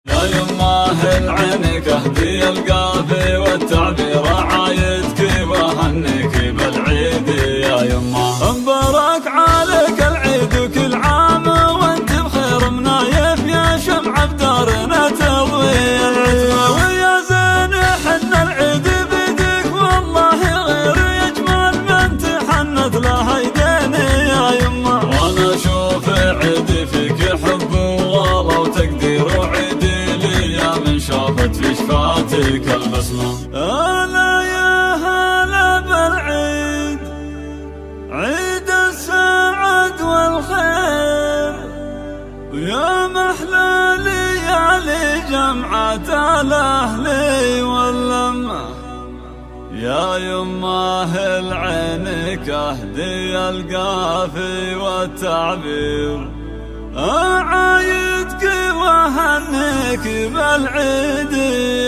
يا يماه العينك اهدي القافي والتعبير عايدك وهنيك بالعيد يا يماه. مبارك عليك العيد وكل عام وانت بخير منايف يا شمعة بدارنا تضوي العتمة. ويا زين حنا العيد بيدك والله غير يجمل من تحنت له ايديني يا يمه. وانا اشوف عيدي فيك حب وغلا وتقدير وعيدي لي يا من شافت في شفاتك البسمه. هلا يا هلا بالعيد عيد السعد والخير ويا محلى ليالي جمعة الاهل واللمة. يا يماه العينك اهدي القافي والتعبير أعايدك وهنيك بالعيد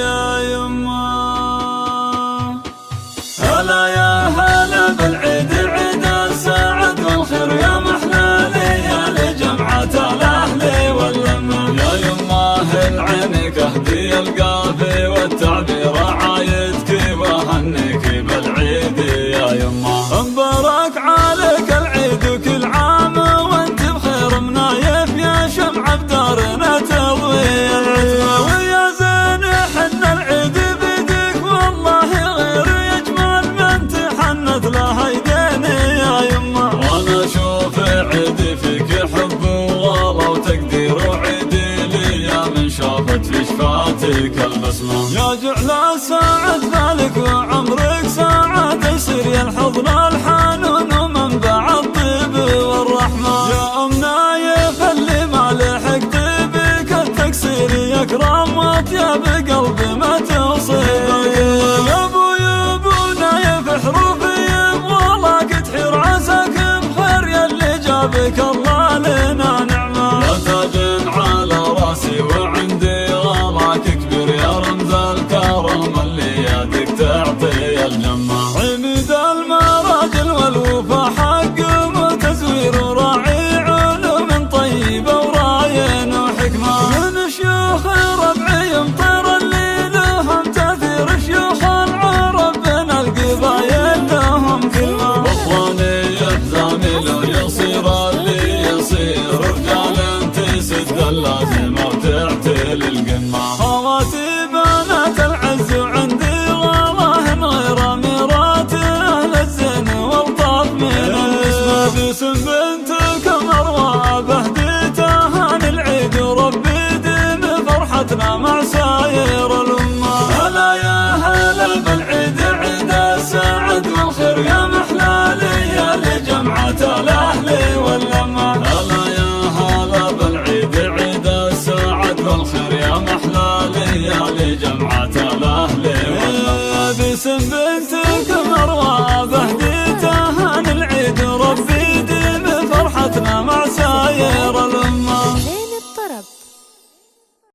يا يمه. هلا يا هلا بالعيد عيد السعد والخير يا محلى ليالي جمعة الأهل واللمة. يا يماه العينك اهدي القافي والتعبير عايدك وهنيك بالعيد يا يماه. مبارك عليك العيد وكل عام وانت بخير منايف يا شمعة بدارنا تضوي العتمة. ويا زين حنا العيد بيدك والله غير يجمل من تحنت له ايديني يا يمه. وانا اشوف عيدي فيك حب وغلا وتقدير وعيدي لي يا من شافت في شفاتك البسمه. يا جعل ساعة بالك وعمرك ساعة يصير يا الحضن الحنون ومنبع الطيب والرحمة. يا نايف اللي ما لحقت بك التقصير يكرم وطيب قلبي ما توصل. يا ابو نايف حروفي يبغى لك تحير عساك بخير يلي جابك الله لنا نعمة. يا تاج على راسي وعندي غلاك كبير يا رمز الكرم اللي يدك تعطي الجمة. عميد المراجل والوفا حق وتزوير وراعي علوم طيبة وراين وحكمة. من شيوخ ربعي مطير اللي لهم تأثير شيوخ العرب بين القبايل لهم كلمة. واخواني يحزاني لو يصير اللي يصير رجال تسد اللازمة وتعتل القمة. خواتي بنات العز وعندي والله غير اميرات اهل الزين والطف من الاسماء. باسم بنتك مروى بهديتها العيد وربي دين فرحتنا مع ساير الامه. هلا يا هلا بالعيد عيد السعد والخير يا محلى ليالي جمعة الأهل واللمة. هلا يا هلا بالعيد عيد السعد والخير يا محلى